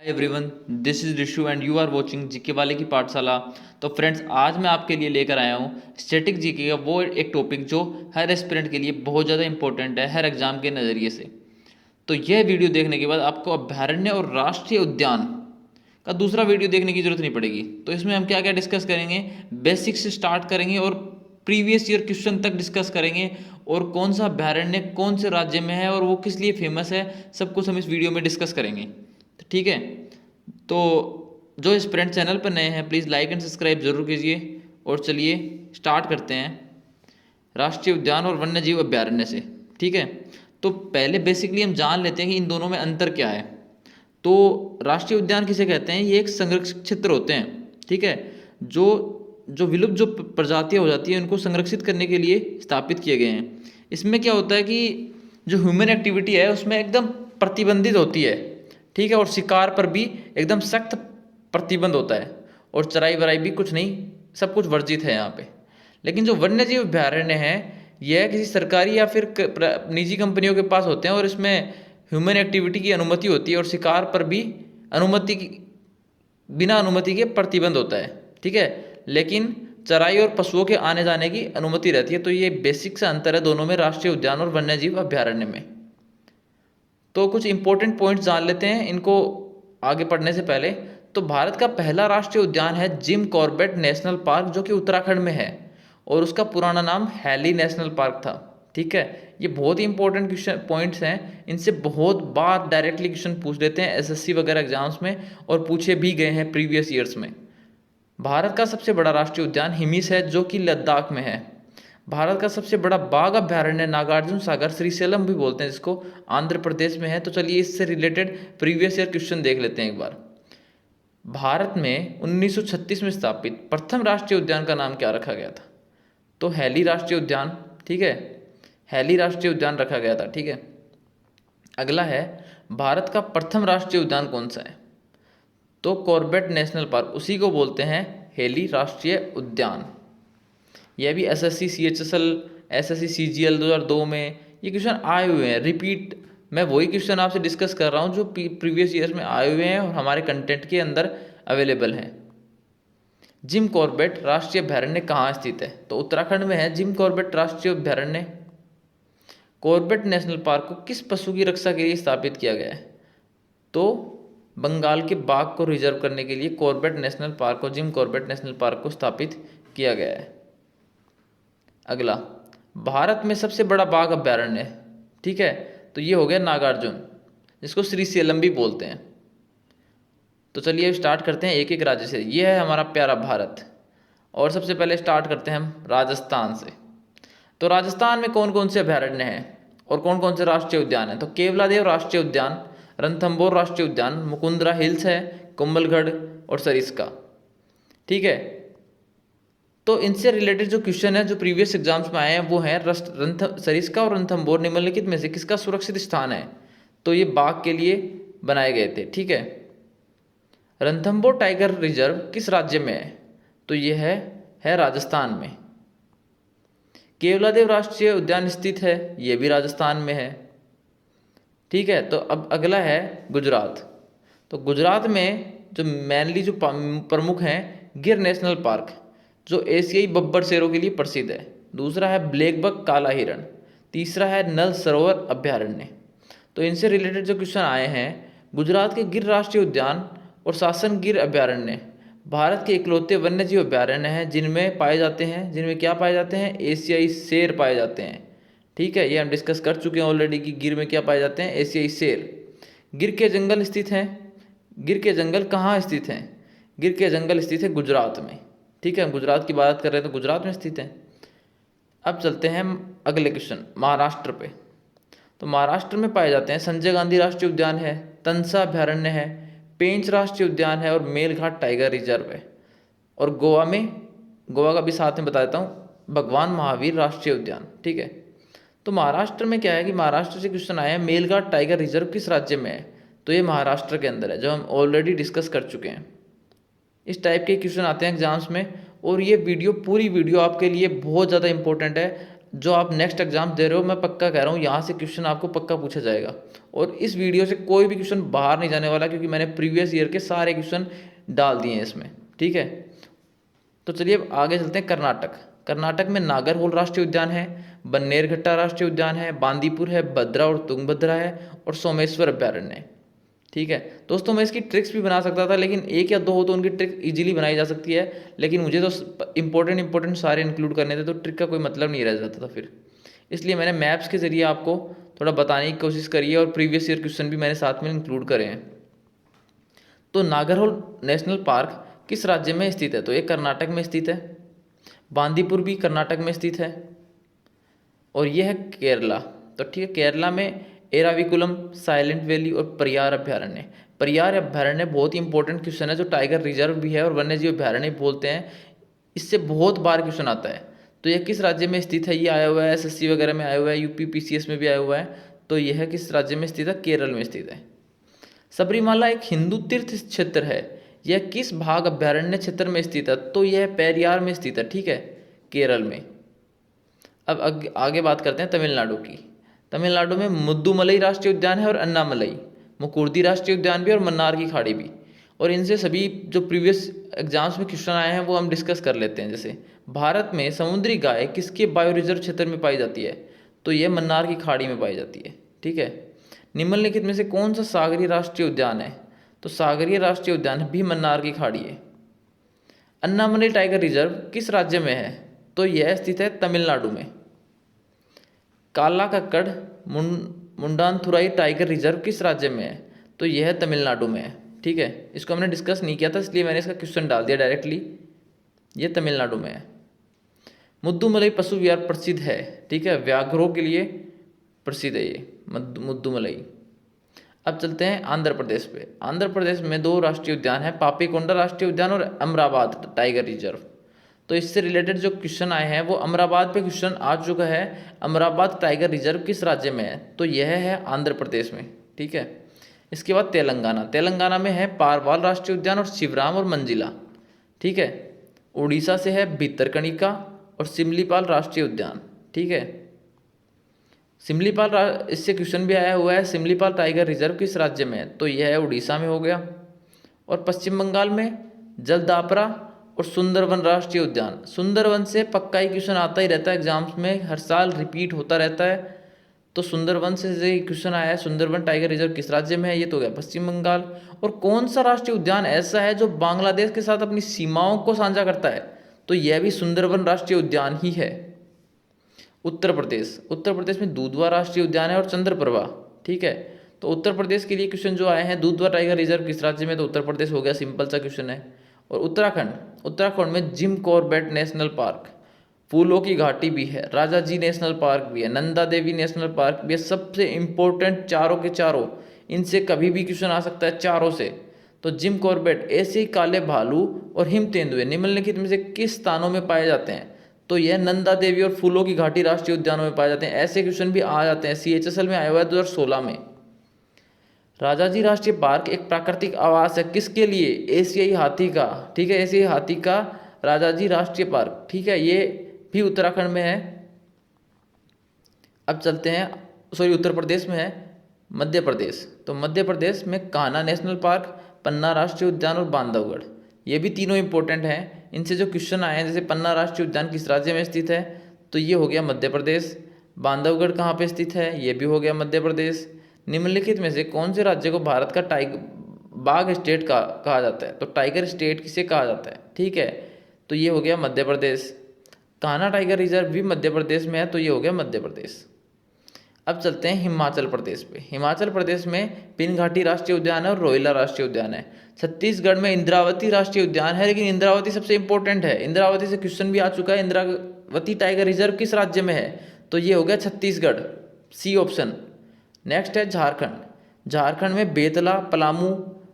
Everyone, this is Rishu and you are watching GK वाले की पाठशाला। तो फ्रेंड्स, आज मैं आपके लिए लेकर आया हूँ स्टैटिक जीके का वो एक टॉपिक जो हर एस्पिरेंट के लिए बहुत ज़्यादा इंपॉर्टेंट है हर एग्जाम के नज़रिए से। तो यह वीडियो देखने के बाद आपको अभ्यारण्य और राष्ट्रीय उद्यान का दूसरा वीडियो देखने की जरूरत नहीं पड़ेगी। तो इसमें हम क्या क्या डिस्कस करेंगे, बेसिक से स्टार्ट करेंगे और प्रीवियस ईयर क्वेश्चन तक डिस्कस करेंगे, और कौन सा अभ्यारण्य कौन से राज्य में है और वो किस लिए फेमस है, सब कुछ हम इस वीडियो में डिस्कस करेंगे। तो ठीक है, तो जो इस फ्रेंड चैनल पर नए हैं प्लीज़ लाइक एंड सब्सक्राइब जरूर कीजिए। और चलिए स्टार्ट करते हैं राष्ट्रीय उद्यान और वन्य जीव अभ्यारण्य से। ठीक है, तो पहले बेसिकली हम जान लेते हैं कि इन दोनों में अंतर क्या है। तो राष्ट्रीय उद्यान किसे कहते हैं, ये एक संरक्षित क्षेत्र होते हैं। ठीक है, जो जो विलुप्त जो प्रजातियां हो जाती है उनको संरक्षित करने के लिए स्थापित किए गए हैं। इसमें क्या होता है कि जो ह्यूमन एक्टिविटी है उसमें एकदम प्रतिबंधित होती है। ठीक है, और शिकार पर भी एकदम सख्त प्रतिबंध होता है, और चराई वराई भी कुछ नहीं, सब कुछ वर्जित है यहाँ पे। लेकिन जो वन्य जीव अभ्यारण्य है यह किसी सरकारी या फिर निजी कंपनियों के पास होते हैं, और इसमें ह्यूमन एक्टिविटी की अनुमति होती है और शिकार पर भी बिना अनुमति के प्रतिबंध होता है। ठीक है, लेकिन चराई और पशुओं के आने जाने की अनुमति रहती है। तो ये बेसिक सा अंतर है दोनों में, राष्ट्रीय उद्यान और वन्य जीव अभ्यारण्य में। तो कुछ इंपॉर्टेंट पॉइंट्स जान लेते हैं इनको आगे पढ़ने से पहले। तो भारत का पहला राष्ट्रीय उद्यान है जिम कॉर्बेट नेशनल पार्क, जो कि उत्तराखंड में है, और उसका पुराना नाम हैली नेशनल पार्क था। ठीक है, ये बहुत ही इंपॉर्टेंट क्वेश्चन पॉइंट्स हैं, इनसे बहुत बार डायरेक्टली क्वेश्चन पूछ लेते हैं एसएससी वगैरह एग्जाम्स में, और पूछे भी गए हैं प्रीवियस ईयर्स में। भारत का सबसे बड़ा राष्ट्रीय उद्यान हिमिस है, जो कि लद्दाख में है। भारत का सबसे बड़ा बाघ अभ्यारण्य नागार्जुन सागर, श्रीशैलम भी बोलते हैं जिसको, आंध्र प्रदेश में है। तो चलिए इससे रिलेटेड प्रीवियस ईयर क्वेश्चन देख लेते हैं एक बार। भारत में 1936 में स्थापित प्रथम राष्ट्रीय उद्यान का नाम क्या रखा गया था? तो हैली राष्ट्रीय उद्यान। ठीक है, हैली राष्ट्रीय उद्यान रखा गया था। ठीक है, अगला है भारत का प्रथम राष्ट्रीय उद्यान कौन सा है? तो कॉर्बेट नेशनल पार्क, उसी को बोलते हैं हैली राष्ट्रीय उद्यान। यह भी एसएससी सीएचएसएल, एसएससी सीजीएल 2002 में ये क्वेश्चन आए हुए हैं। रिपीट मैं वही क्वेश्चन आपसे डिस्कस कर रहा हूँ जो प्रीवियस ईयर्स में आए हुए हैं और हमारे कंटेंट के अंदर अवेलेबल हैं। जिम कॉर्बेट राष्ट्रीय अभ्यारण्य कहाँ स्थित है? तो उत्तराखंड में है जिम कॉर्बेट राष्ट्रीय अभ्यारण्य। कॉर्बेट नेशनल पार्क को किस पशु की रक्षा के लिए स्थापित किया गया है? तो बंगाल के बाघ को रिजर्व करने के लिए कॉर्बेट नेशनल पार्क को, जिम कॉर्बेट नेशनल पार्क को स्थापित किया गया है। अगला, भारत में सबसे बड़ा बाघ अभ्यारण्य। ठीक है, तो ये हो गया नागार्जुन, जिसको श्रीशैलम भी बोलते हैं। तो चलिए स्टार्ट करते हैं एक एक राज्य से। ये है हमारा प्यारा भारत, और सबसे पहले स्टार्ट करते हैं हम राजस्थान से। तो राजस्थान में कौन कौन से अभ्यारण्य हैं और कौन कौन से राष्ट्रीय उद्यान हैं? तो केवलादेव राष्ट्रीय उद्यान, रणथंभौर राष्ट्रीय उद्यान, मुकुंदरा हिल्स है, कुंभलगढ़ और सरिस्का। ठीक है, तो इनसे रिलेटेड जो क्वेश्चन है जो प्रीवियस एग्जाम्स में आए हैं वो है सरिस्का और रणथंभौर निम्नलिखित में से किसका सुरक्षित स्थान है? तो ये बाघ के लिए बनाए गए थे। ठीक है, रणथंभौर टाइगर रिजर्व किस राज्य में है? तो ये है राजस्थान में। केवलादेव राष्ट्रीय उद्यान स्थित है, ये भी राजस्थान में है। ठीक है, तो अब अगला है गुजरात। तो गुजरात में जो मेनली जो प्रमुख हैं, गिर नेशनल पार्क जो एशियाई बब्बर शेरों के लिए प्रसिद्ध है। दूसरा है ब्लैक बक काला हिरण। तीसरा है नल सरोवर अभ्यारण्य। तो इनसे रिलेटेड जो क्वेश्चन आए हैं, गुजरात के गिर राष्ट्रीय उद्यान और शासन गिर अभ्यारण्य भारत के इकलौते वन्य जीव अभ्यारण्य हैं जिनमें क्या पाए जाते हैं? एशियाई शेर पाए जाते हैं। ठीक है, ये हम डिस्कस कर चुके हैं ऑलरेडी कि गिर में क्या पाए जाते हैं? एशियाई शेर। गिर के जंगल स्थित हैं। गिर के जंगल कहाँ स्थित हैं? गिर के जंगल स्थित है गुजरात में। ठीक है, गुजरात की बात कर रहे हैं तो गुजरात में स्थित है। अब चलते हैं अगले क्वेश्चन, महाराष्ट्र पे। तो महाराष्ट्र में पाए जाते हैं संजय गांधी राष्ट्रीय उद्यान है, तंसा अभ्यारण्य है, पेंच राष्ट्रीय उद्यान है और मेलघाट टाइगर रिजर्व है। और गोवा का भी साथ में बता देता हूँ, भगवान महावीर राष्ट्रीय उद्यान। ठीक है, तो महाराष्ट्र में क्या है कि महाराष्ट्र से क्वेश्चन आया है मेलघाट टाइगर रिजर्व किस राज्य में है? तो ये महाराष्ट्र के अंदर है, जो हम ऑलरेडी डिस्कस कर चुके हैं। इस टाइप के क्वेश्चन आते हैं एग्जाम्स में, और ये पूरी वीडियो आपके लिए बहुत ज़्यादा इंपॉर्टेंट है। जो आप नेक्स्ट एग्जाम दे रहे हो, मैं पक्का कह रहा हूँ यहाँ से क्वेश्चन आपको पक्का पूछा जाएगा, और इस वीडियो से कोई भी क्वेश्चन बाहर नहीं जाने वाला, क्योंकि मैंने प्रीवियस ईयर के सारे क्वेश्चन डाल दिए हैं इसमें, ठीक है। तो चलिए अब आगे चलते हैं। कर्नाटक। कर्नाटक में नागरहोल राष्ट्रीय उद्यान है, बन्नेरघट्टा राष्ट्रीय उद्यान है, बांदीपुर है, भद्रा और तुंगभद्रा है, और सोमेश्वर अभ्यारण्य है, ठीक है। दोस्तों मैं इसकी ट्रिक्स भी बना सकता था, लेकिन एक या दो हो तो उनकी ट्रिक इजीली बनाई जा सकती है, लेकिन मुझे तो इंपॉर्टेंट सारे इंक्लूड करने थे, तो ट्रिक का कोई मतलब नहीं रह जाता था फिर, इसलिए मैंने मैप्स के जरिए आपको थोड़ा बताने की कोशिश करी है, और प्रीवियस ईयर क्वेश्चन भी मैंने साथ में इंक्लूड करे हैं। तो नागरहोल नेशनल पार्क किस राज्य में स्थित है? तो ये कर्नाटक में स्थित है। बांदीपुर भी कर्नाटक में स्थित है, और यह है केरला। तो ठीक है, केरला में एराविकुलम, साइलेंट वैली और परियार अभ्यारण्य। परियार अभ्यारण्य बहुत ही इंपॉर्टेंट क्वेश्चन है, जो टाइगर रिजर्व भी है और वन्यजीव अभ्यारण्य बोलते हैं, इससे बहुत बार क्वेश्चन आता है। तो यह किस राज्य में स्थित है? ये आया हुआ है एसएससी वगैरह में आया हुआ है, यूपी पीसीएस में भी आया हुआ है। तो यह किस राज्य में स्थित है? केरल में स्थित है। सबरीमाला एक हिंदू तीर्थ क्षेत्र है, यह किस भाग अभ्यारण्य क्षेत्र में स्थित है? तो यह पेरियार में स्थित है, ठीक है, केरल में। अब आगे बात करते हैं तमिलनाडु की। तमिलनाडु में मुद्दुमलई राष्ट्रीय उद्यान है, और अन्नामलई, मुकुर्दी राष्ट्रीय उद्यान भी, और मन्नार की खाड़ी भी। और इनसे सभी जो प्रीवियस एग्जाम्स में क्वेश्चन आए हैं वो हम डिस्कस कर लेते हैं। जैसे भारत में समुद्री गाय किसके बायो रिजर्व क्षेत्र में पाई जाती है? तो यह मन्नार की खाड़ी में पाई जाती है, ठीक है। निम्नलिखित में से कौन सा सागरीय राष्ट्रीय उद्यान है? तो सागरीय राष्ट्रीय उद्यान भी मन्नार की खाड़ी है। अन्नामलई टाइगर रिजर्व किस राज्य में है? तो यह स्थित है तमिलनाडु में। कालाकक्कड़ मुंडानथुराई टाइगर रिजर्व किस राज्य में है? तो यह तमिलनाडु में है, ठीक है। इसको हमने डिस्कस नहीं किया था, इसलिए मैंने इसका क्वेश्चन डाल दिया डायरेक्टली। ये तमिलनाडु में है। मुद्दुमलई पशु विहार प्रसिद्ध है, ठीक है, व्याघ्रों के लिए प्रसिद्ध है ये मुद्दुमलई। अब चलते हैं आंध्र प्रदेश पे। आंध्र प्रदेश में दो राष्ट्रीय उद्यान है, पापीकोंडा राष्ट्रीय उद्यान और अमराबाद टाइगर रिजर्व। तो इससे रिलेटेड जो क्वेश्चन आए हैं वो अमराबाद पे क्वेश्चन आ चुका है। अमराबाद टाइगर रिजर्व किस राज्य में है? तो यह है आंध्र प्रदेश में, ठीक है। इसके बाद तेलंगाना। तेलंगाना में है पारवाल राष्ट्रीय उद्यान और शिवराम और मंजिला, ठीक है। उड़ीसा से है भितरकनिका और सिमलीपाल राष्ट्रीय उद्यान, ठीक है। सिमलीपाल इससे क्वेश्चन भी आया हुआ है, सिमलीपाल टाइगर रिजर्व किस राज्य में है? तो यह है उड़ीसा में हो गया। और पश्चिम बंगाल में जलदापरा और सुंदरवन राष्ट्रीय उद्यान। सुंदरवन से पक्का ही क्वेश्चन आता ही रहता है एग्जाम्स में, हर साल रिपीट होता रहता है। तो सुंदरवन से क्वेश्चन आया है, सुंदरवन टाइगर रिजर्व किस राज्य में है? ये तो हो गया पश्चिम बंगाल। और कौन सा राष्ट्रीय उद्यान ऐसा है जो बांग्लादेश के साथ अपनी सीमाओं को साझा करता है? तो यह भी सुंदरवन राष्ट्रीय उद्यान ही है। उत्तर प्रदेश। उत्तर प्रदेश में दूधवा राष्ट्रीय उद्यान है और चंद्रप्रभा, ठीक है। तो उत्तर प्रदेश के लिए क्वेश्चन जो आए हैं, दूधवा टाइगर रिजर्व किस राज्य में? तो उत्तर प्रदेश हो गया, सिंपल सा क्वेश्चन है। और उत्तराखंड। उत्तराखंड में जिम कॉर्बेट नेशनल पार्क, फूलों की घाटी भी है, राजा जी नेशनल पार्क भी है, नंदा देवी नेशनल पार्क भी है। सबसे इंपॉर्टेंट चारों के चारों, इनसे कभी भी क्वेश्चन आ सकता है चारों से। तो जिम कॉर्बेट, ऐसे ही काले भालू और हिम तेंदुए निम्नलिखित में से किस स्थानों में पाए जाते हैं? तो यह नंदा देवी और फूलों की घाटी राष्ट्रीय उद्यानों में पाए जाते हैं। ऐसे क्वेश्चन भी आ जाते हैं, CHSL में आया हुआ है 2016 में। राजाजी राष्ट्रीय पार्क एक प्राकृतिक आवास है किसके लिए? एशियाई हाथी का, ठीक है, एशियाई हाथी का राजाजी राष्ट्रीय पार्क, ठीक है, ये भी उत्तराखंड में है। अब चलते हैं, सॉरी उत्तर प्रदेश में है, मध्य प्रदेश। तो मध्य प्रदेश में कान्हा नेशनल पार्क, पन्ना राष्ट्रीय उद्यान और बांधवगढ़, ये भी तीनों इंपॉर्टेंट हैं। इनसे जो क्वेश्चन आए हैं, जैसे पन्ना राष्ट्रीय उद्यान किस राज्य में स्थित है? तो ये हो गया मध्य प्रदेश। बांधवगढ़ कहाँ पे स्थित है? ये भी हो गया मध्य प्रदेश। निम्नलिखित में से कौन से राज्य को भारत का बाघ स्टेट का कहा जाता है? तो टाइगर स्टेट किसे कहा जाता है, ठीक है। तो ये हो गया मध्य प्रदेश। कान्हा टाइगर रिजर्व भी मध्य प्रदेश में है, तो ये हो गया मध्य प्रदेश। अब चलते हैं हिमाचल प्रदेश पे। हिमाचल प्रदेश में पिन घाटी राष्ट्रीय उद्यान है और रोहिला राष्ट्रीय उद्यान है। छत्तीसगढ़ में इंद्रावती राष्ट्रीय उद्यान है, लेकिन इंद्रावती सबसे इंपॉर्टेंट है, इंद्रावती से क्वेश्चन भी आ चुका है। इंद्रावती टाइगर रिजर्व किस राज्य में है? तो ये हो गया छत्तीसगढ़, सी ऑप्शन। नेक्स्ट है झारखंड। झारखंड में बेतला पलामू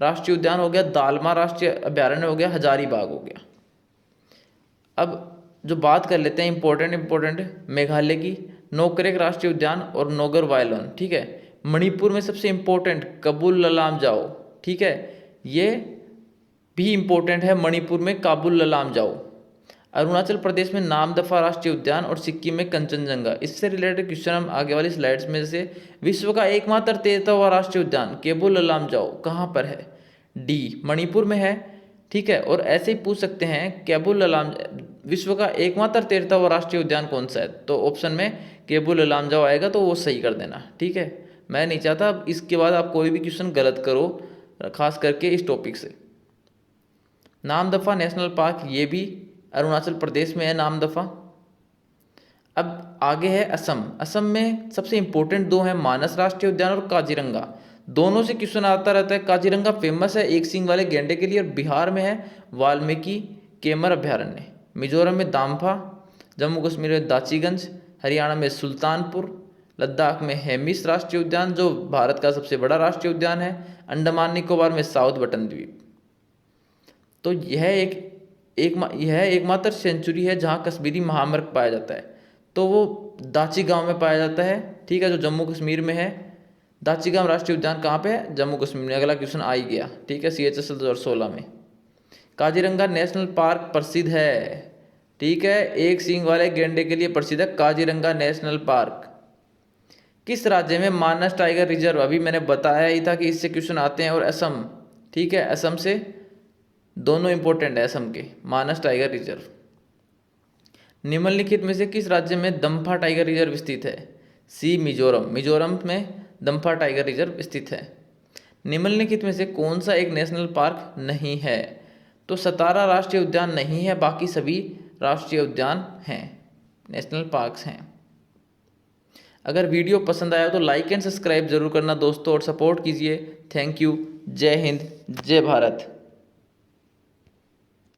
राष्ट्रीय उद्यान हो गया, दालमा राष्ट्रीय अभ्यारण्य हो गया, हजारीबाग हो गया। अब जो बात कर लेते हैं इंपॉर्टेंट मेघालय की, नोकरेक राष्ट्रीय उद्यान और नोगर वायलोन, ठीक है। मणिपुर में सबसे इंपॉर्टेंट काबुल ललाम जाओ, ठीक है, ये भी इंपॉर्टेंट है, मणिपुर में काबुल ललाम जाओ। अरुणाचल प्रदेश में नामदफा राष्ट्रीय उद्यान और सिक्किम में कंचनजंगा। इससे रिलेटेड क्वेश्चन हम आगे वाली स्लाइड्स में, जैसे विश्व का एकमात्र तैरता राष्ट्रीय उद्यान केबुल ललामजाओ कहाँ पर है? डी, मणिपुर में है। ठीक है, और ऐसे ही पूछ सकते हैं केबुल ललाम विश्व का एकमात्र तैरता हुआ राष्ट्रीय उद्यान कौन सा है? तो ऑप्शन में केबुल ललामजाओ आएगा, तो वो सही कर देना। ठीक है, मैं नहीं चाहता इसके बाद आप कोई भी क्वेश्चन गलत करो, खास करके इस टॉपिक से। नामदफा नेशनल पार्क, ये भी अरुणाचल प्रदेश में है नामदफा। अब आगे है असम। असम में सबसे इंपॉर्टेंट दो हैं, मानस राष्ट्रीय उद्यान और काजीरंगा। दोनों से क्वेश्चन आता रहता है। काजीरंगा फेमस है एक सींग वाले गैंडे के लिए, और बिहार में है वाल्मीकि केमर अभ्यारण्य। मिजोरम में दाम्फा, जम्मू कश्मीर में दाचीगंज, हरियाणा में सुल्तानपुर, लद्दाख में हेमिस राष्ट्रीय उद्यान जो भारत का सबसे बड़ा राष्ट्रीय उद्यान है, अंडमान निकोबार में साउथ बटन द्वीप। तो यह एकमात्र सेंचुरी है जहाँ कश्मीरी महामृग पाया जाता है, तो वो दाची गांव में पाया जाता है। ठीक है, जो जम्मू कश्मीर में है। दाचीगांव राष्ट्रीय उद्यान कहाँ पे है? जम्मू कश्मीर में। अगला क्वेश्चन आ ही गया। ठीक है, CHSL 2016 में। काजीरंगा नेशनल पार्क प्रसिद्ध है। ठीक है, एक सींग वाले गैंडे के लिए प्रसिद्ध है काजीरंगा नेशनल पार्क। किस राज्य में मानस टाइगर रिजर्व? अभी मैंने बताया ही था कि इससे क्वेश्चन आते हैं। और असम, ठीक है, असम से दोनों इंपॉर्टेंट है असम के, मानस टाइगर रिजर्व। निम्नलिखित में से किस राज्य में दम्फा टाइगर रिजर्व स्थित है? सी, मिजोरम। मिजोरम में दम्फा टाइगर रिजर्व स्थित है। निम्नलिखित में से कौन सा एक नेशनल पार्क नहीं है? तो सतारा राष्ट्रीय उद्यान नहीं है, बाकी सभी राष्ट्रीय उद्यान हैं, नेशनल पार्क्स हैं। अगर वीडियो पसंद आया तो लाइक एंड सब्सक्राइब जरूर करना दोस्तों, और सपोर्ट कीजिए। Thank you. जय हिंद, जय भारत।